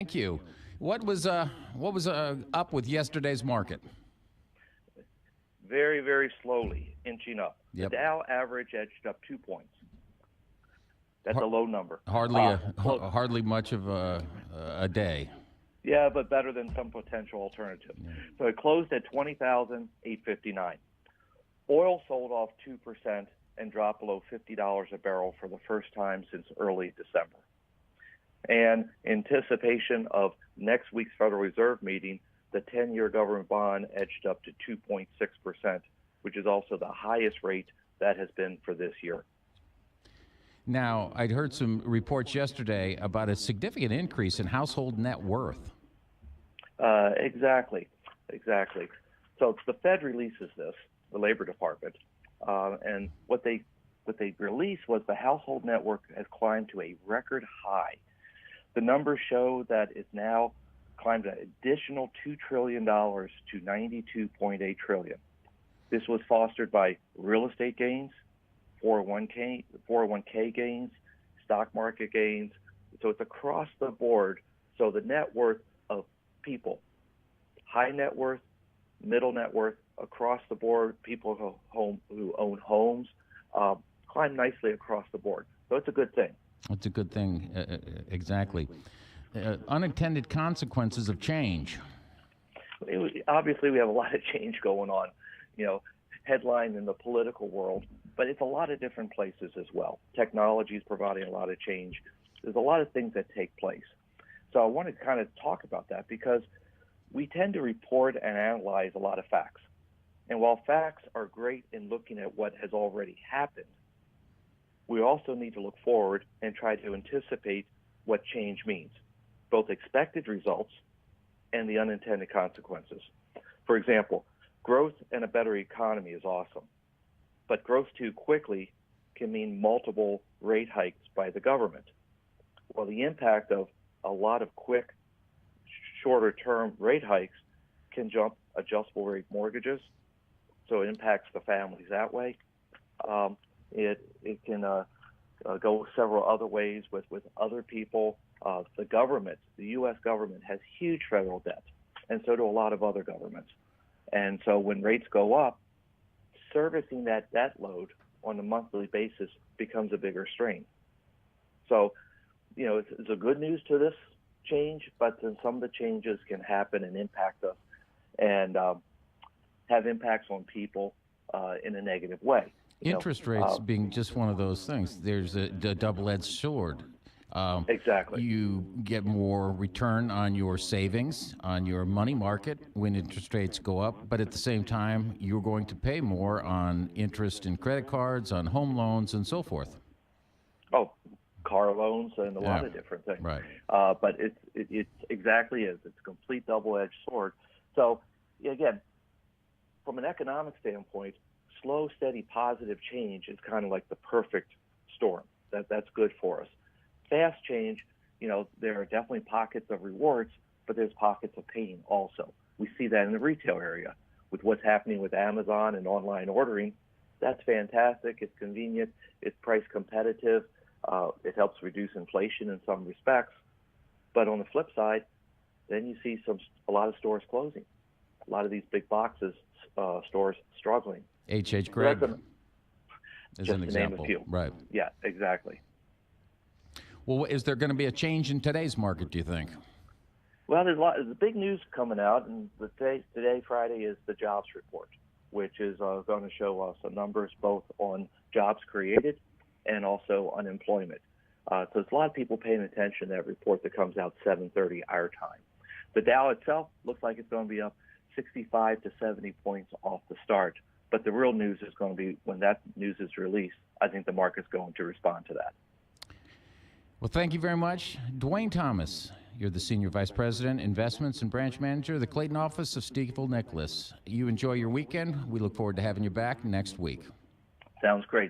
Thank you. What was up with yesterday's market? Very, very slowly inching up. Yep. The Dow average edged up 2 points. That's a low number. Hardly much of a day. Yeah, but better than some potential alternatives. Yeah. So it closed at 20,859. Oil sold off 2% and dropped below $50 a barrel for the first time since early December. And anticipation of next week's Federal Reserve meeting, the 10-year government bond edged up to 2.6%, which is also the highest rate that has been for this year. Now, I'd heard some reports yesterday about a significant increase in household net worth. Exactly. So the Fed releases this, the Labor Department, and what they released was the household net worth has climbed to a record high. The numbers show that it's now climbed an additional $2 trillion to $92.8 trillion. This was fostered by real estate gains, 401k gains, stock market gains. So it's across the board. So the net worth of people, high net worth, middle net worth, across the board, people who own homes, climb nicely across the board. So it's a good thing. It's a good thing, exactly. Unintended consequences of change. Obviously, we have a lot of change going on, headline in the political world, but it's a lot of different places as well. Technology is providing a lot of change. There's a lot of things that take place. So I want to kind of talk about that because we tend to report and analyze a lot of facts. And while facts are great in looking at what has already happened, we also need to look forward and try to anticipate what change means, both expected results and the unintended consequences. For example, growth and a better economy is awesome, but growth too quickly can mean multiple rate hikes by the government. Well, the impact of a lot of quick, shorter-term rate hikes can jump adjustable rate mortgages, so it impacts the families that way. It can go several other ways with other people. The government, the U.S. government, has huge federal debt, and so do a lot of other governments. And so when rates go up, servicing that debt load on a monthly basis becomes a bigger strain. So, it's a good news to this change, but then some of the changes can happen and impact us and have impacts on people in a negative way. Interest rates being just one of those things. There's a double-edged sword. Exactly. You get more return on your savings, on your money market when interest rates go up, but at the same time, you're going to pay more on interest in credit cards, on home loans, and so forth. Oh, car loans and a lot of different things. Right. But it's exactly is. It's a complete double-edged sword. So, again, from an economic standpoint, slow, steady, positive change is kind of like the perfect storm. That's good for us. Fast change, there are definitely pockets of rewards, but there's pockets of pain also. We see that in the retail area with what's happening with Amazon and online ordering. That's fantastic. It's convenient. It's price competitive. It helps reduce inflation in some respects. But on the flip side, then you see a lot of stores closing. A lot of these big boxes stores struggling. H.H. Gregg is an example. Just to name a few. Right. Yeah, exactly. Well, is there going to be a change in today's market, do you think? Well, there's big news coming out, and today, Friday, is the jobs report, which is going to show us some numbers both on jobs created and also unemployment. So there's a lot of people paying attention to that report that comes out 7:30 our time. The Dow itself looks like it's going to be up 65 to 70 points off the start, but the real news is going to be when that news is released. I think the market's going to respond to that. Well, thank you very much. Dwayne Thomas, you're the Senior Vice President, Investments and Branch Manager of the Clayton office of Stifel Nicolaus. You enjoy your weekend. We look forward to having you back next week. Sounds great.